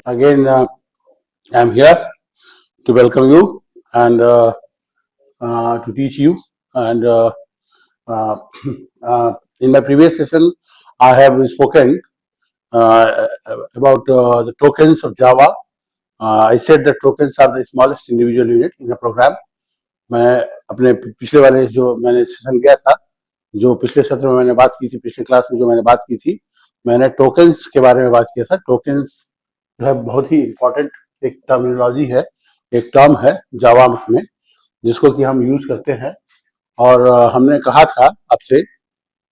Again, I'm here to welcome you and to teach you. And uh, in my previous session, I have spoken about the tokens of Java. I said that tokens are the smallest individual unit in a program. मैं अपने पिछले वाले जो मैंने session लिया था, जो पिछले सत्र में मैंने बात की थी, पिछले क्लास में जो मैंने बात की थी, मैंने टोकन्स के बारे में बात किया था। टोकन्स जो है बहुत ही इम्पोर्टेंट एक टर्मिनोलॉजी है, एक टर्म है जावा में, जिसको कि हम यूज करते हैं। और हमने कहा था आपसे,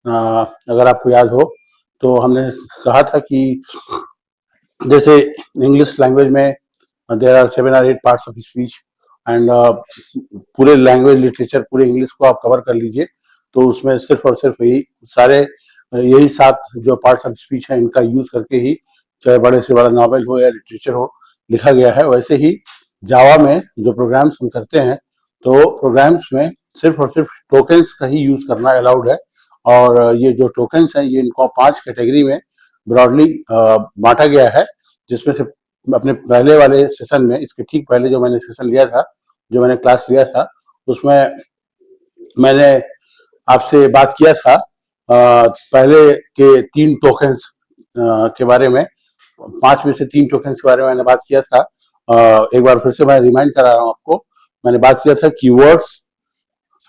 अगर आपको याद हो तो हमने कहा था कि जैसे इंग्लिश लैंग्वेज में there are 7 or 8 parts of speech and पूरे लैंग्वेज लिटरेचर पूरे इंग्लिश को आप कवर कर लीजिए तो उसमें सिर्फ और सिर्फ यही 7 जो पार्ट्स ऑफ स्पीच है इनका यूज करके ही, चाहे बड़े से बड़ा नॉवेल हो या लिटरेचर हो, लिखा गया है। वैसे ही जावा में जो प्रोग्राम्स हम करते हैं तो प्रोग्राम्स में सिर्फ और सिर्फ टोकन्स का ही यूज करना अलाउड है। और ये जो टोकन्स हैं ये इनको 5 कैटेगरी में ब्रॉडली बांटा गया है, जिसमें से अपने पहले वाले सेशन में, इसके ठीक पहले जो मैंने सेशन लिया था, जो मैंने क्लास लिया था, उसमें मैंने आपसे बात किया था पहले के 3 टोकन्स के बारे में, 5 में से 3 टोकन्स के बारे में मैंने बात किया था। एक बार फिर से मैं रिमाइंड करा रहा हूँ आपको। मैंने बात किया था कीवर्ड्स,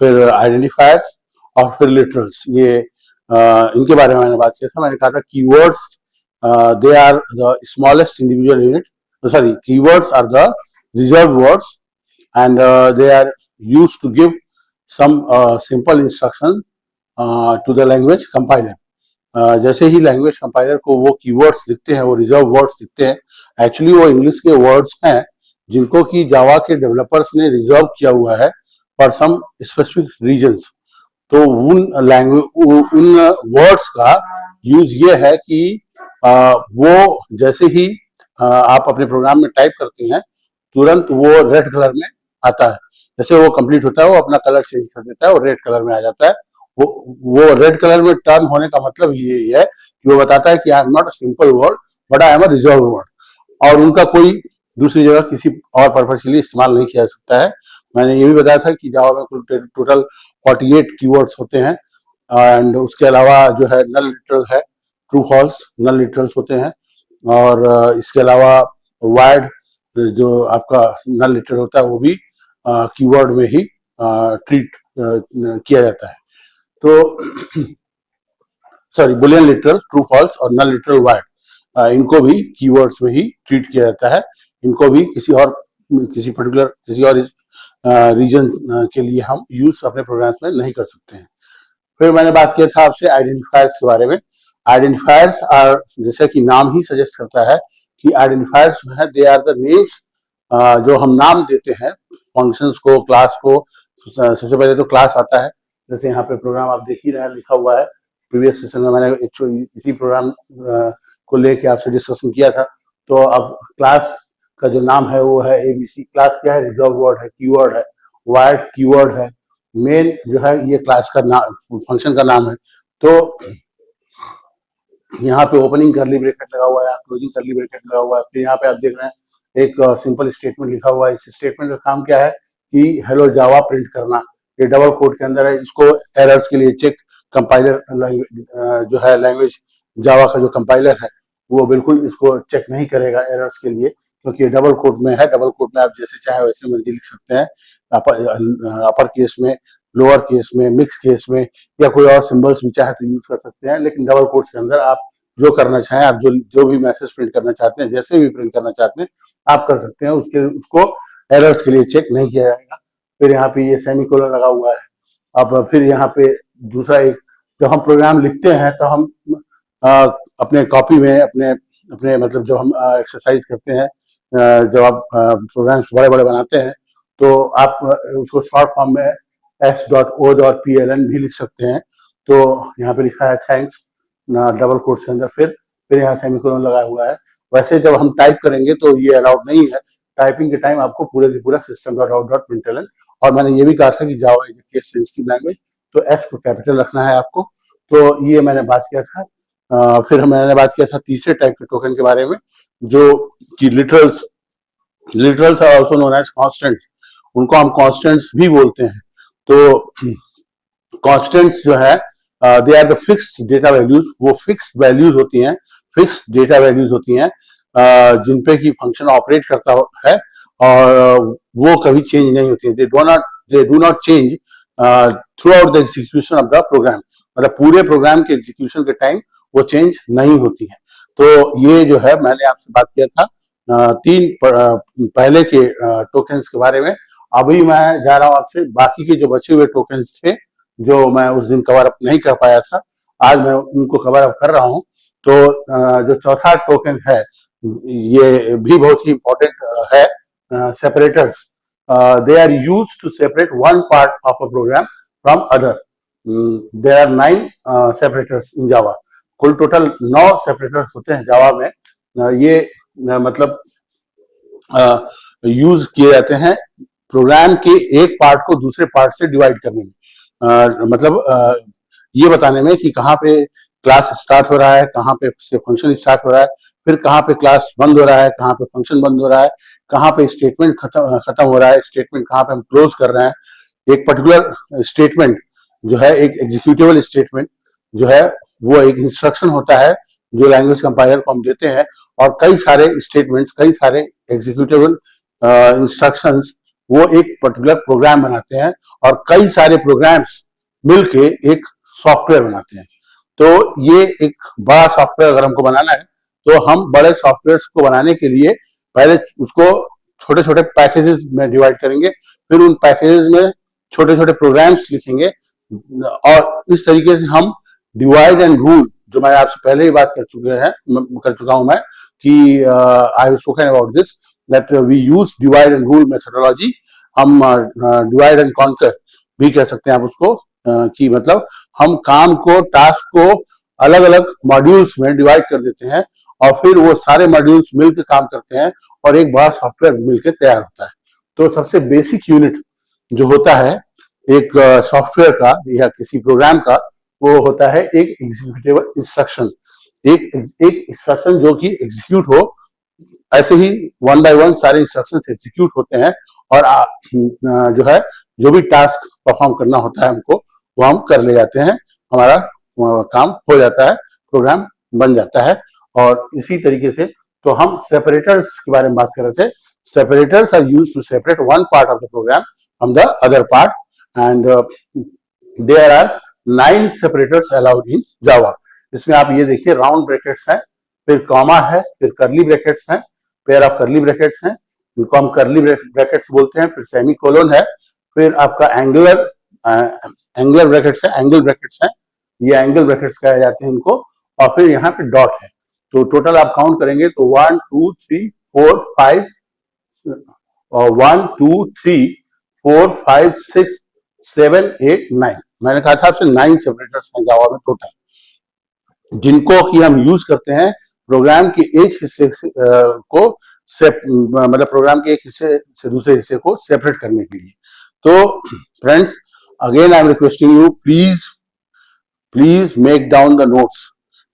फिर आइडेंटिफायर्स और फिर लिटरल्स। ये इनके बारे में मैंने बात किया था। मैंने कहा था keywords they are the smallest individual unit. Sorry, keywords are the reserved words and they are used to give some simple instruction to the language compiler. जैसे ही लैंग्वेज कंपाइलर को वो कीवर्ड्स दिखते हैं, वो रिजर्व वर्ड्स दिखते हैं, actually वो English के वर्ड्स हैं जिनको कि जावा के डेवलपर्स ने रिजर्व किया हुआ है फॉर सम स्पेसिफिक रीजन्स। तो उन वर्ड्स का यूज ये है कि वो जैसे ही आप अपने प्रोग्राम में टाइप करते हैं तुरंत वो रेड कलर में आता है। जैसे वो कंप्लीट होता है वो अपना कलर चेंज कर देता है और रेड कलर में आ जाता है। वो रेड कलर में टर्न होने का मतलब ये है कि वो बताता है कि I am not a simple word but I am a reserve word, और उनका कोई दूसरी जगह किसी और पर्पज के लिए इस्तेमाल नहीं किया जा सकता है। मैंने ये भी बताया था कि जावा में टोटल 48 कीवर्ड्स होते हैं एंड उसके अलावा जो है नल लिटरल है, ट्रू फॉल्स नल लिटरल्स होते हैं, और इसके अलावा वाइड जो आपका नल लिटरल होता है वो भी कीवर्ड में ही ट्रीट किया जाता है। तो sorry, Boolean literal, true false और नल लिटरल वाइड, इनको भी कीवर्ड्स में ही ट्रीट किया जाता है। इनको भी किसी और रीजन के लिए हम यूज अपने प्रोग्राम्स में नहीं कर सकते हैं। फिर मैंने बात किया था आपसे आइडेंटिफायर्स के बारे में। आइडेंटिफायर्स आर, जैसा कि नाम ही सजेस्ट करता है कि आइडेंटिफायर्स जो है दे आर द नेम्स, जो हम नाम देते हैं फंक्शंस को, क्लास को। सबसे पहले तो क्लास आता है, जैसे यहाँ पे प्रोग्राम आप देख ही रहे हैं लिखा हुआ है। प्रीवियस सेशन में मैंने इसी प्रोग्राम को लेके आपसे डिस्कशन किया था। तो अब क्लास का जो नाम है वो है ABC। क्लास क्या है? रिजर्व वर्ड है, कीवर्ड है, वाइड कीवर्ड है, मेन जो है ये क्लास का नाम, फंक्शन का नाम है। तो यहाँ पे ओपनिंग करली ब्रैकेट लगा हुआ है, क्लोजिंग करली ब्रैकेट लगा हुआ है। फिर यहाँ पे आप देख रहे हैं एक सिंपल स्टेटमेंट लिखा हुआ है। इस स्टेटमेंट का काम क्या है कि हेलो जावा प्रिंट करना। ये डबल कोट के अंदर है। इसको एरर्स के लिए चेक कंपाइलर जो है लैंग्वेज जावा का जो कंपाइलर है वो बिल्कुल इसको चेक नहीं करेगा एरर्स के लिए, क्योंकि ये डबल कोट में है। डबल कोट में आप जैसे चाहे वैसे मर्जी लिख सकते हैं, अपर केस में, लोअर केस में, मिक्स केस में, या कोई और सिंबल्स भी चाहे तो यूज कर सकते हैं। लेकिन डबल कोट्स के अंदर आप जो करना चाहें, आप जो भी मैसेज प्रिंट करना चाहते हैं, जैसे भी प्रिंट करना चाहते हैं आप कर सकते हैं। उसको एरर्स के लिए चेक नहीं किया जाएगा। फिर यहाँ पे ये सेमीकोलन लगा हुआ है। अब फिर यहाँ पे दूसरा एक, जब हम प्रोग्राम लिखते हैं तो हम अपने कॉपी में अपने मतलब जब हम एक्सरसाइज करते हैं, जब आप प्रोग्राम्स बड़े बड़े बनाते हैं तो आप उसको शॉर्ट फॉर्म में s.o.pl भी लिख सकते हैं। तो यहाँ पे लिखा है थैंक्स डबल कोट्स के अंदर, फिर यहाँ सेमीकोलन लगा हुआ है। वैसे जब हम टाइप करेंगे तो ये अलाउड नहीं है। टाइपिंग के टाइम आपको पूरे का पूरा system.out.println, और मैंने ये भी कहा था कि Java is case sensitive language, तो एस को कैपिटल रखना है आपको। तो ये मैंने बात किया था फिर मैंने बात किया था तीसरे टाइप के टोकन के बारे में, जो कि literals are also known as constants, उनको हम कांस्टेंट्स भी बोलते हैं। तो कांस्टेंट्स जो है they are the fixed data values, वो फिक्स्ड वैल्यूज होती हैं, फिक्स्ड डेटा वैल्यूज होती हैं जिन पे की फंक्शन ऑपरेट करता है और वो कभी चेंज नहीं होती है। They do not change throughout the execution of the program, मतलब पूरे प्रोग्राम के एग्जीक्यूशन के टाइम वो चेंज नहीं होती है। तो ये जो है मैंने आपसे बात किया था तीन पहले के टोकन्स के बारे में। अभी मैं जा रहा हूं आपसे बाकी के जो बचे हुए टोकन्स थे जो मैं उस दिन कवर अप नहीं कर पाया था, आज मैं उनको कवर अप कर रहा हूं। तो जो चौथा टोकन है ये भी बहुत ही इंपॉर्टेंट है, separators. They are use to separate one part of a program from other. There are 9 separators in Java. कुल टोटल 9 सेपरेटर्स होते हैं जावा में। ये मतलब यूज किए जाते हैं प्रोग्राम के एक पार्ट को दूसरे पार्ट से डिवाइड करने में, मतलब ये बताने में कि कहाँ पे क्लास स्टार्ट हो रहा है, कहाँ पे से फंक्शन स्टार्ट हो रहा है, फिर कहाँ पे क्लास बंद हो रहा है, कहाँ पे फंक्शन बंद हो रहा है, कहाँ पे स्टेटमेंट खत्म हो रहा है, स्टेटमेंट कहाँ पे हम क्लोज कर रहे हैं। एक पर्टिकुलर स्टेटमेंट जो है, एक एग्जीक्यूटेबल स्टेटमेंट जो है, वो एक इंस्ट्रक्शन होता है जो लैंग्वेज कंपाइलर को हम देते हैं, और कई सारे स्टेटमेंट्स, कई सारे एग्जीक्यूटेबल इंस्ट्रक्शंस वो एक पर्टिकुलर प्रोग्राम बनाते हैं, और कई सारे प्रोग्राम्स मिलके एक सॉफ्टवेयर बनाते हैं। तो ये एक बड़ा सॉफ्टवेयर अगर हमको बनाना है तो हम बड़े सॉफ्टवेयर को बनाने के लिए पहले उसको छोटे छोटे पैकेजेस में डिवाइड करेंगे, फिर उन पैकेजेस में छोटे छोटे प्रोग्राम्स लिखेंगे, और इस तरीके से हम डिवाइड एंड रूल, जो मैं आपसे पहले ही बात कर चुका हूं मैं कि I have spoken about this that we use divide and rule methodology. हम डिवाइड एंड कॉन्कर भी कह सकते हैं आप उसको, कि मतलब हम काम को, टास्क को अलग अलग मॉड्यूल्स में डिवाइड कर देते हैं, और फिर वो सारे मॉड्यूल्स मिलकर काम करते हैं और एक बड़ा सॉफ्टवेयर मिलकर तैयार होता है। तो सबसे बेसिक यूनिट जो होता है एक सॉफ्टवेयर का या किसी प्रोग्राम का, वो होता है एक एग्जीक्यूटेबल इंस्ट्रक्शन। एक इंस्ट्रक्शन जो कि एग्जीक्यूट हो, ऐसे ही वन बाय वन सारे इंस्ट्रक्शन एग्जीक्यूट होते हैं, और जो है जो भी टास्क परफॉर्म करना होता है हमको, वो हम कर ले जाते हैं, हमारा काम हो जाता है, प्रोग्राम बन जाता है। और इसी तरीके से तो हम सेपरेटर्स के बारे में बात कर रहे थे। Separators are used to separate one part of the program from the other part, and there are 9 separators allowed in Java. इसमें आप ये देखिए, राउंड ब्रैकेट्स है, फिर कॉमा है, फिर करली ब्रैकेट्स है, पेयर ऑफ करली ब्रैकेट्स हैं, इनको हम करली ब्रैकेट्स बोलते हैं, फिर सेमी कोलोन है, फिर आपका एंगुलर ब्रैकेट्स है, एंगल ब्रैकेट्स है, ये एंगल ब्रैकेट्स कहे जाते हैं इनको, और फिर यहाँ पे डॉट है। तो टोटल आप काउंट करेंगे तो 1 2 3 4 5 और 1 2 3 4 5 6 7 8 9, मैंने कहा था आपसे 9 सेपरेटर्स हैं जावा में टोटल, जिनको कि हम यूज करते हैं प्रोग्राम के एक हिस्से को मतलब प्रोग्राम के एक हिस्से से दूसरे हिस्से को सेपरेट करने के लिए। तो friends, again I am requesting you, please make down the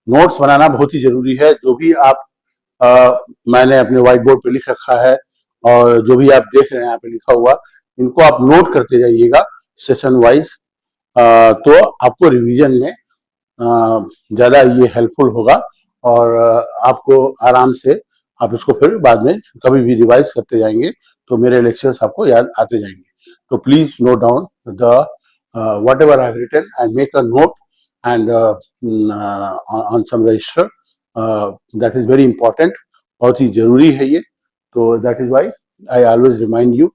notes बनाना बहुत ही जरूरी है। जो भी आप मैंने अपने व्हाइट बोर्ड पे लिख रखा है और जो भी आप देख रहे हैं यहाँ पे लिखा हुआ, इनको आप नोट करते जाइएगा सेशन वाइज, तो आपको रिवीजन में ज्यादा ये हेल्पफुल होगा, और आपको आराम से आप इसको फिर बाद में कभी भी रिवाइज करते जाएंगे तो मेरे लेक्चर्स आपको याद आते जाएंगे। तो please note down the whatever I have written and make a note and on some register, that is very important, बहुत ही जरूरी है ये। तो that is why I always remind you।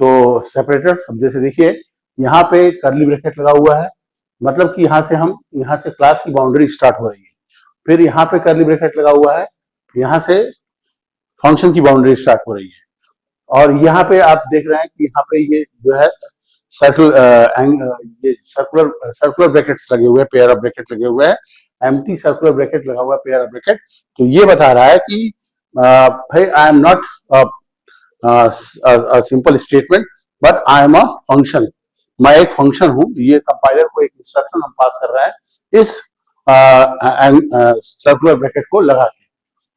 तो सेपरेटर्स, अब जैसे देखिए यहाँ पे करली ब्रैकेट लगा हुआ है, मतलब कि यहाँ से क्लास की बाउंड्री स्टार्ट हो रही है, फिर यहाँ पे करली ब्रैकेट लगा हुआ है, यहाँ से फंक्शन की बाउंड्री स्टार्ट हो रही है, और यहाँ पे आप देख रहे हैं कि यहाँ पे ये जो है ये सर्कुलर ब्रैकेट्स लगे हुए हैं, पेयर ऑफ ब्रैकेट लगे हुए हैं, एम्प्टी सर्कुलर ब्रैकेट लगा हुआ है, पेयर ऑफ ब्रैकेट। तो ये बता रहा है कि भाई I am not simple statement but I am a function, मैं एक फंक्शन हूं। ये कंपाइलर को एक इंस्ट्रक्शन हम पास कर रहे हैं, इस एंड सर्कुलर ब्रैकेट को लगा के।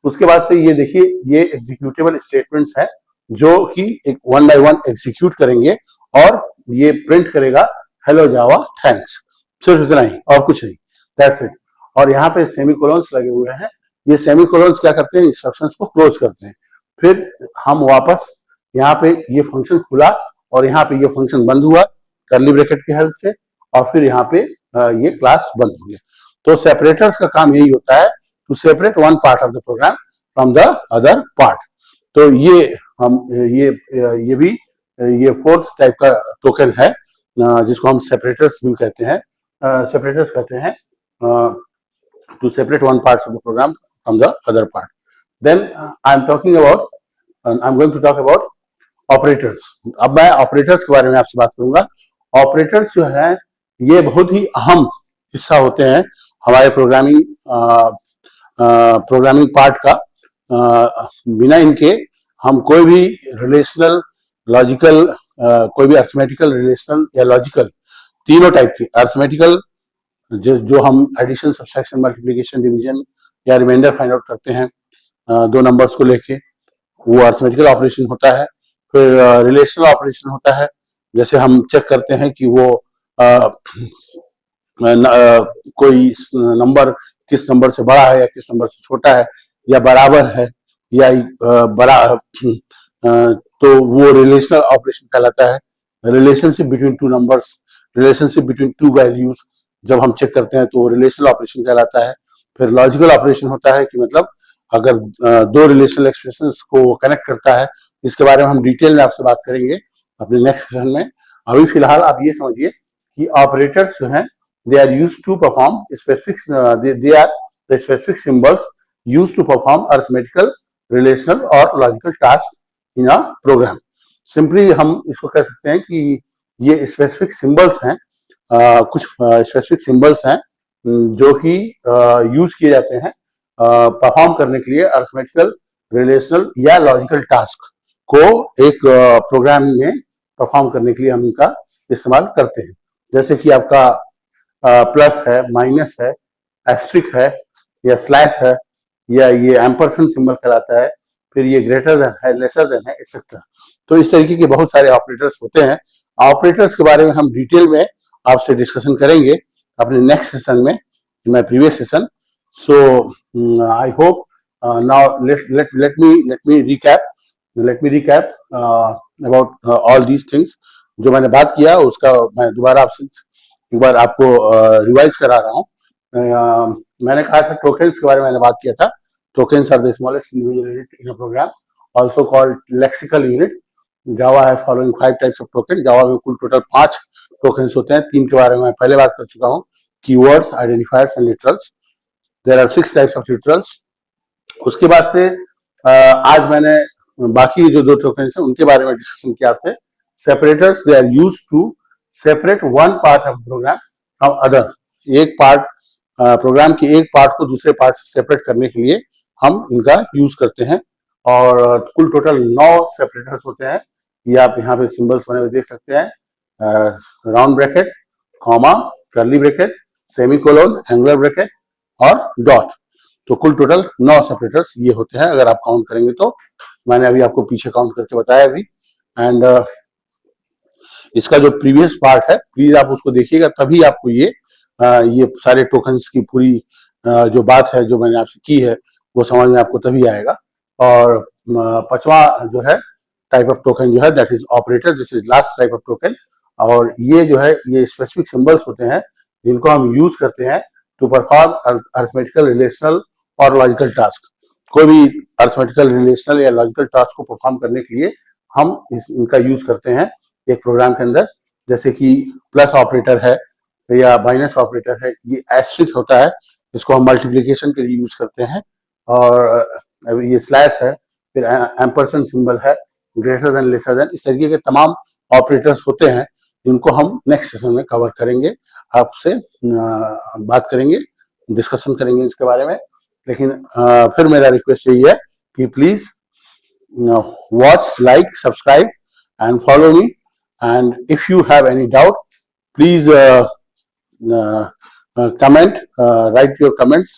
उसके बाद से ये देखिए, ये एग्जीक्यूटेबल स्टेटमेंट्स है जो कि एक वन बाय वन एग्जीक्यूट करेंगे और ये प्रिंट करेगा हेलो जावा थैंक्स, सिर्फ इतना ही और कुछ नहीं, दैट्स इट। और यहाँ पे सेमीकोलन्स लगे हुए हैं, ये सेमीकोलन्स क्या करते हैं, इंस्ट्रक्शंस को क्लोज करते हैं। फिर हम वापस यहाँ पे ये फंक्शन खुला और यहाँ पे ये फंक्शन बंद हुआ कर्ली ब्रैकेट की हेल्प से, और फिर यहाँ पे ये क्लास बंद हो गया। तो सेपरेटर्स का काम यही होता है, to separate one part of the program from the other part. तो ये हम ये भी ये फोर्थ टाइप का टोकन है जिसको हम सेपरेटर्स भी कहते हैं, सेपरेटर्स कहते हैं, to separate one part of the program from the other part. Then I am talking about, I am going to talk about operators. अब मैं ऑपरेटर्स के बारे में आपसे बात करूंगा। ऑपरेटर्स जो है ये बहुत ही अहम हिस्सा होते हैं हमारे प्रोग्रामिंग पार्ट का। बिना इनके हम कोई भी रिलेशनल, लॉजिकल, कोई भी अर्थमेटिकल, रिलेशनल या लॉजिकल, तीनों टाइप की अर्थमेटिकल जो हम एडिशन, सब्सट्रैक्शन, मल्टीप्लिकेशन, डिवीजन या रिमाइंडर फाइंड आउट करते हैं दो नंबर्स को लेके, वो अर्थमेटिकल ऑपरेशन होता है। फिर रिलेशनल ऑपरेशन होता है, जैसे हम चेक करते हैं कि वो कोई नंबर किस नंबर से बड़ा है या किस नंबर से छोटा है, या बराबर है या तो वो रिलेशनल ऑपरेशन कहलाता है। Relationship between two numbers, relationship between two values जब हम चेक करते हैं तो रिलेशनल ऑपरेशन कहलाता है। फिर लॉजिकल ऑपरेशन होता है कि मतलब अगर दो रिलेशनल एक्सप्रेशंस को कनेक्ट करता है, इसके बारे में हम डिटेल में आपसे बात करेंगे अपने नेक्स्ट सेशन में। अभी फिलहाल आप ये समझिए कि ऑपरेटर्स जो हैं they are used to perform specific they are the specific symbols used to perform arithmetical, relational और logical tasks in a program. Simply हम इसको कह सकते हैं कि ये specific symbols हैं, कुछ specific symbols हैं जो कि यूज किए जाते हैं परफॉर्म करने के लिए अर्थमेटिकल, रिलेशनल या लॉजिकल टास्क को एक प्रोग्राम में परफॉर्म करने के लिए हम इनका इस्तेमाल करते हैं। जैसे कि आपका प्लस है, माइनस है, एस्ट्रिक है, या स्लैश है, या ये एम्परसेंड सिंबल कहलाता है, फिर ये ग्रेटर देन है, लेसर देन है, एक्सेट्रा। तो इस तरीके के बहुत सारे ऑपरेटर्स होते हैं। ऑपरेटर्स के बारे में हम डिटेल में आपसे डिस्कशन करेंगे अपने नेक्स्ट सेशन में, in my previous session. So I hope now let me recap about all these things. जो मैंने बात किया उसका मैं दोबारा आपसे एक बार आपको रिवाइज करा रहा हूँ। मैंने कहा था टोकन्स के बारे में मैंने बात किया था। Tokens are the smallest individual unit in a program, also called lexical unit. Java has following 5 types of token. Java में कुल टोटल 5 टोकन्स होते हैं। 3 के बारे में मैं पहले बात कर चुका हूँ, keywords, identifiers and literals. There are 6 types of literals. उसके बाद से आज मैंने बाकी जो 2 टोकन्स हैं उनके बारे में डिस्कशन किया आपसे। Separators, they are used to separate one part of program from other. एक पार्ट प्रोग्राम के एक पार्ट को दूसरे पार्ट से सेपरेट करने के लिए हम इनका यूज करते हैं। और कुल टोटल 9 सेपरेटर्स होते हैं। ये आप यहाँ पे सिंबल्स बने हुए देख सकते हैं, round bracket, comma, curly bracket, semicolon, angular bracket और डॉट। तो कुल टोटल 9 सेपरेटर्स ये होते हैं अगर आप काउंट करेंगे तो। मैंने अभी आपको पीछे काउंट करके बताया अभी। एंड इसका जो प्रीवियस पार्ट है प्लीज आप उसको देखिएगा, तभी आपको ये सारे टोकन्स की पूरी जो बात है जो मैंने आपसे की है वो समझ में आपको तभी आएगा। और 5वां जो है टाइप ऑफ टोकन जो है that is operator. This is last type of token. और ये जो है ये स्पेसिफिक सिंबल्स होते हैं जिनको हम यूज करते हैं टू परफॉर्म अर्थमेटिकल, रिलेशनल और लॉजिकल टास्क। कोई भी अर्थमेटिकल, रिलेशनल या लॉजिकल टास्क को परफॉर्म करने के लिए हम इनका यूज करते हैं एक प्रोग्राम के अंदर। जैसे कि प्लस ऑपरेटर है या माइनस ऑपरेटर है, ये एस्ट्रिक होता है, इसको हम मल्टीप्लिकेशन के लिए यूज करते हैं। और ये स्लैश है, फिर एम्परसेंड सिंबल है, ग्रेटर देन, लेसर देन, इस तरीके के तमाम ऑपरेटर्स होते हैं जिनको हम नेक्स्ट सेशन में कवर करेंगे, आपसे बात करेंगे, डिस्कशन करेंगे इसके बारे में। लेकिन फिर मेरा रिक्वेस्ट यही है कि please watch, like, subscribe and follow me. And if you have any doubt, please comment, write your comments.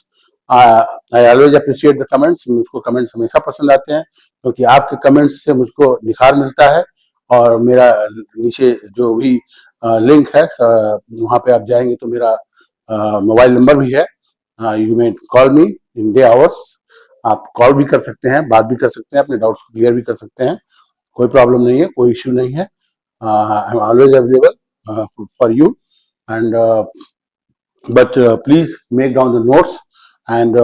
I always appreciate the comments. मुझको कमेंट्स हमेशा पसंद आते हैं क्योंकि आपके कमेंट्स से मुझको निखार मिलता है। और मेरा नीचे जो भी लिंक है वहाँ पे आप जाएंगे तो मेरा मोबाइल नंबर भी है। You may call me in day hours. आप कॉल भी कर सकते हैं, बात भी कर सकते हैं, अपने डाउट्स को क्लियर भी कर सकते हैं। कोई प्रॉब्लम नहीं है, कोई इश्यू नहीं है। I am always available for you and but please make down the notes and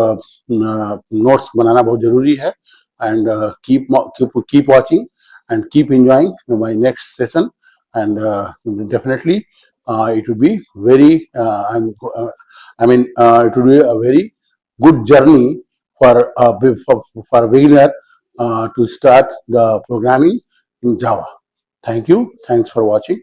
notes बनाना बहुत जरूरी है। and keep watching and keep enjoying my next session and definitely it will be very it will be a very good journey for for a beginner to start the programming in Java. Thank you. Thanks for watching.